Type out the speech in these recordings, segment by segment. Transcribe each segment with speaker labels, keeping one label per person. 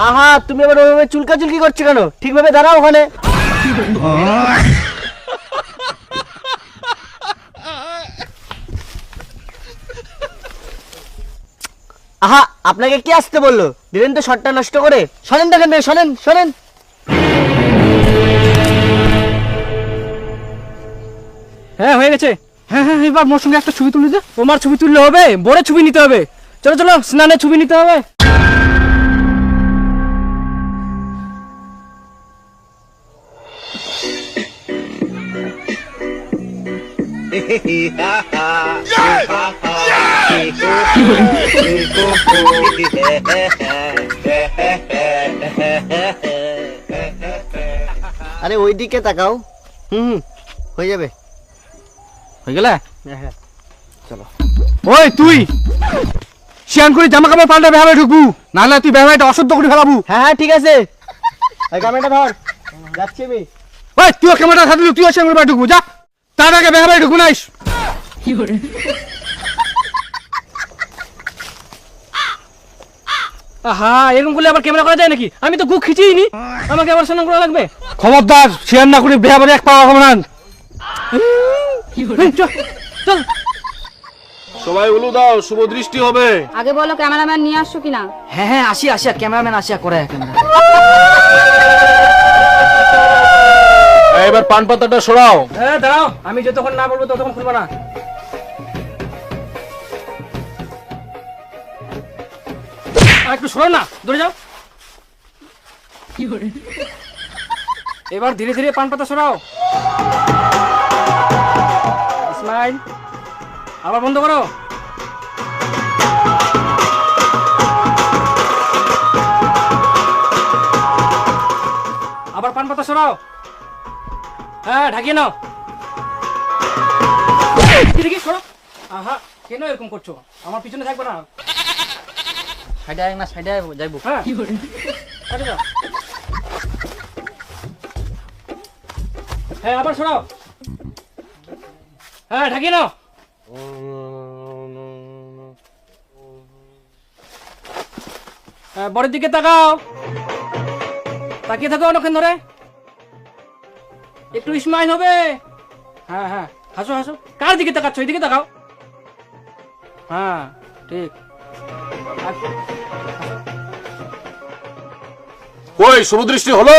Speaker 1: আহা, তুমি আবার ওইভাবে চুলকাচুলকি করছো কেন? ঠিকভাবে দাঁড়াও ওখানে। আহা, আপনাকে কি আসতে বললো? দিলেন তো শটটা নষ্ট করে। শোনেন দেখেন, শোনেন শোনেন।
Speaker 2: হ্যাঁ হয়ে গেছে। হ্যাঁ হ্যাঁ, এবার মোর সঙ্গে একটা ছবি তুলে দে। তোমার ছবি তুললে হবে? বড় ছবি নিতে হবে। চলো চলো, স্নানের ছবি নিতে হবে।
Speaker 1: আরে ওই দিকে তাকাও। হয়ে যাবে।
Speaker 2: হয়ে গেলে?
Speaker 1: হ্যাঁ চলো।
Speaker 2: ওই তুই শিয়ান করে জামা কাপড় পাল্টা বেহাবে ঢুকবু, নাহলে তুই বেহাবাইটা অশুদ্ধ করে ফেলাবু।
Speaker 1: হ্যাঁ হ্যাঁ ঠিক আছে, এই ক্যামেরাটা ধর, যাচ্ছি আমি।
Speaker 2: ওই তুইও ক্যামেরাটা সাথে তুইও শিয়ান করে ঢুকবু, যা। তার আগে বেহাবাই ঢুকবু নাইস। আহা, এরকম করলে আবার ক্যামেরা করা যায় নাকি? আমি তো গু খিচিই নি, আমাকে আবার স্নান করা লাগবে। খবরদার শিয়ান না করে বেহাবাই এক পাওয়া হবে না। চল চল।
Speaker 3: সবাই উলু দাও, শুভ দৃষ্টি হবে।
Speaker 4: আগে বলো ক্যামেরাম্যান নিয়ে আসছো কিনা?
Speaker 5: হ্যাঁ হ্যাঁ, আসি আসি, আর ক্যামেরাম্যান আসিয়া করে ক্যামেরা।
Speaker 3: এবার পান পাতাটা সরাও।
Speaker 2: হ্যাঁ দাঁড়াও, আমি যতক্ষণ না বলবো ততক্ষণ খুলবো না। একটু সরো না, দূরে যাও। এবার ধীরে ধীরে পান পাতা সরাও। স্মাইল। আবার বন্ধ করো। আবার পান পাতা সরাও। হ্যাঁ, ঢাকিয়ে নাও। দেখি সরো। আহা, কেন এরকম করছো? আমার পিছনে থাকবে না।
Speaker 5: সাইডে আয় না, সাইডে যাইবো।
Speaker 2: হ্যাঁ, আচ্ছা যাও। হ্যাঁ, আবার সরাও। হ্যাঁ, ঢাকিয়ে নাও। হ্যাঁ, বড়ের দিকে তাকাও। তাকিয়ে থাকো অনেকক্ষণ ধরে। একটু স্মাইল হবে। হ্যাঁ হ্যাঁ, হাসো হাসো। কার দিকে তাকাচ্ছ? এইদিকে তাকাও। হ্যাঁ ঠিক।
Speaker 3: কই শুভ দৃষ্টি হলো?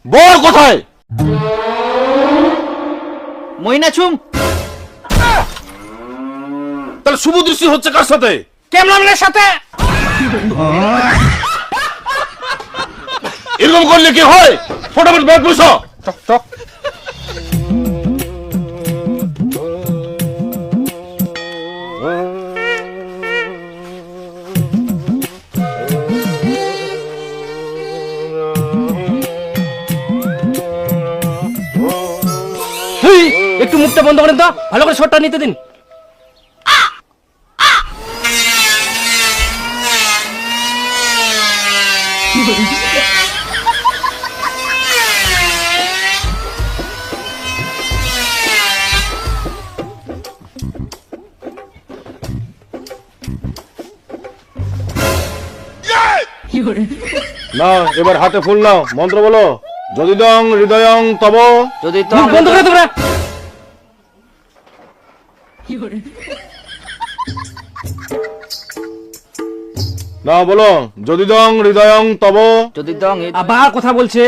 Speaker 3: বল কোথায়?
Speaker 5: মইনাছুম।
Speaker 3: তাহলে শুভ দৃষ্টি হচ্ছে কার সাথে?
Speaker 2: ক্যামেরাম্যানের সাথে।
Speaker 3: এরকম করলে কি হয়? ফটাফট ব্যাগ বসো।
Speaker 2: চক চক। একটু মুখটা বন্ধ করেন তো, ভালো করে শটটা নিতে দিন।
Speaker 3: নাও, এবার হাতে ফুল নাও, মন্ত্র বলো। যদি দং হৃদয়ং তব।
Speaker 5: যদি তো
Speaker 2: মুখ বন্ধ করে তোমরা।
Speaker 3: নাও বলো, যদি দং হৃদয়ং তব।
Speaker 5: যদি দং
Speaker 2: আবার কথা বলছে।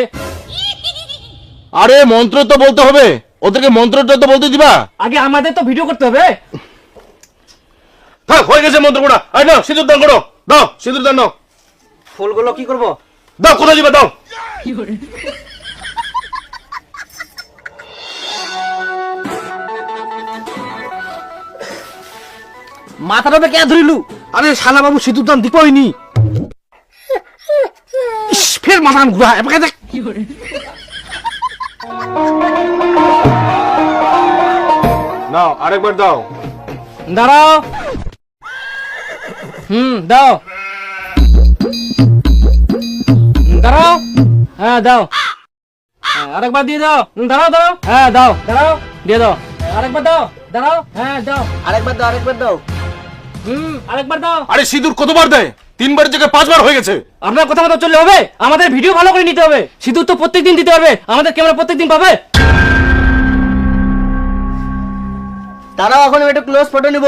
Speaker 3: আরে মন্ত্র তো বলতে হবে, ওদেরকে মন্ত্রটা তো বলতে দিবা।
Speaker 2: আগে আমাদের তো ভিডিও করতে হবে।
Speaker 3: থাক, হয়ে গেছে মন্ত্র করা। আই নাও, সিঁদুর দান করো। দাও সিঁদুর দান নাও।
Speaker 5: ফুলগুলো কি করব?
Speaker 3: দাও, কোথায় দিবা দাও।
Speaker 5: মাথাটা কে ধরিলু?
Speaker 2: আরে শালা বাবু, সিঁদুর দান দিবইনি। ফের মাথা ঘুরা এবারে দেখ।
Speaker 3: নাও, আরেকবার দাও।
Speaker 2: দাঁড়াও। দাও। দাঁড়াও। হ্যাঁ দাও। আরেকবার দিয়ে দাও। দাঁড়াও দাও। হ্যাঁ দাও। দাঁড়াও, দিয়ে দাও। আরেকবার দাও। দাঁড়াও। হ্যাঁ দাও।
Speaker 1: আরেকবার দাও, আরেকবার দাও।
Speaker 2: আরেকবার দাও।
Speaker 3: আরে সিঁদুর কতবার দেয়? 3বার জায়গায় 5 বার হয়ে গেছে।
Speaker 2: আপনার কথা মতো চললে হবে? আমাদের ভিডিও ভালো করে নিতে হবে, সিঁদুর তো প্রত্যেকদিন দিতে হবে, আমাদের ক্যামেরা প্রত্যেকদিন পাবে।
Speaker 1: তারাও এখন আমি একটু ক্লোজ ফটো নিব।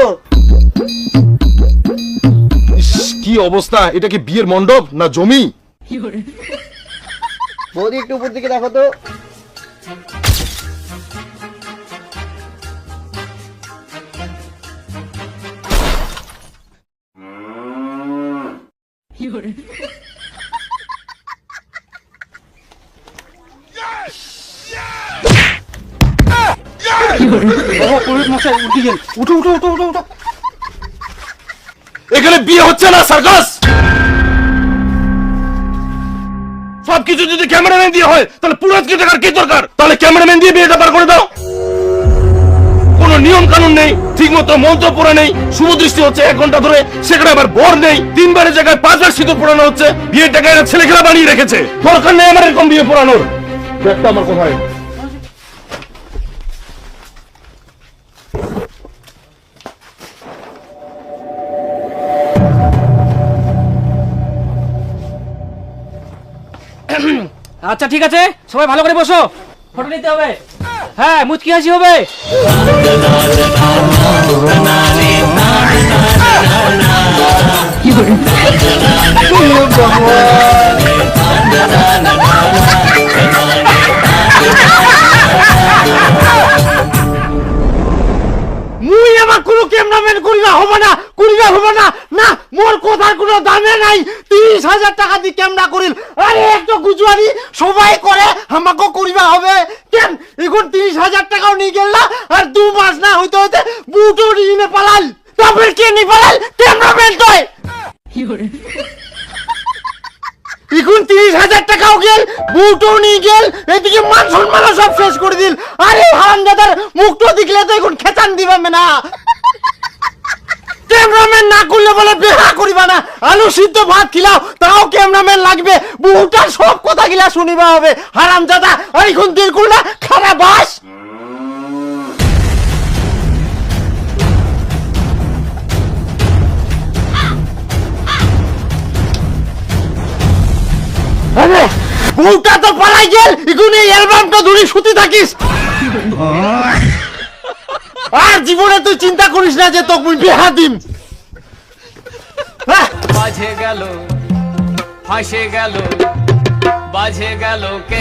Speaker 3: ইস, কি অবস্থা! এটা কি বিয়ের মণ্ডপ না জমি?
Speaker 1: বৌদি একটু উপর দিকে দেখো তো।
Speaker 3: এখানে বিয়ে হচ্ছে না, সার্কাস। সবকিছু যদি ক্যামেরাম্যান দিয়ে হয় তাহলে পুরোহিতকে দেখার কি দরকার? তাহলে ক্যামেরাম্যান দিয়ে বিয়েটা পার করে দাও। কোনো নিয়ম কানুন নেই, ঠিক মতো মন্ত্র পড়া নেই, শুভ দৃষ্টি হচ্ছে 1 ঘন্টা ধরে, সেখানে আবার বর নেই, 3 বারের জায়গায় 5 বার সিঁদুর পড়ানো হচ্ছে। বিয়েটাকে এরা ছেলে খেলা বানিয়ে রেখেছে। দরকার নেই আমার এরকম বিয়ে পড়ানোর। দেখতে আমার কোথায়
Speaker 2: আচ্ছা ঠিক আছে, সবাই ভালো করে বসো, ফটো নিতে হবে। হ্যাঁ, মুচকি হাসি হবে।
Speaker 5: মুই আমার কোনো ক্যামেরাম্যান করিবা হবে না, করিবা হবে না। না, মোর কথার কোনো দামে নাই। 30,000 টাকা দিয়ে ক্যামেরা করিল। আরে একটা গুজুয়ারি সবাই করে, আমাকে করিবা হবে কেন? এখন 30,000 টাকাও নিয়ে গেল না, আর 2 মাস না হইতে হইতে বুটও নিয়ে পালাল। তারপরে কে নিয়ে পালাল? ক্যামেরাম্যান তোই। এখন 30,000 টাকাও গেল, বুটও নিয়ে গেল, এদিকে মান সম্মানও সব শেষ করে দিল। আরে হারামজাদার মুখটা দেখলে তো এখন খেতান দিবা না। ক্যামেরাম্যান না করলে বলে বিয়া করিবা না। আলু সিদ্ধ ভাত খিলাও, তাও ক্যামেরাম্যান লাগবে। বুটার সব কথা গিলা শুনিবা হবে। হারামজাদা, আর এখন দিল করলা খারাপ বাস। আরে বউটা তো পালাই গেল, এখন এই অ্যালবামটা ধরে শুতে থাকিস। আর জীবনে তুই চিন্তা করিস না যে তোকে বিয়া দিম।
Speaker 6: বাজে গেল, ফাঁসে গেল, বাজে গেল কে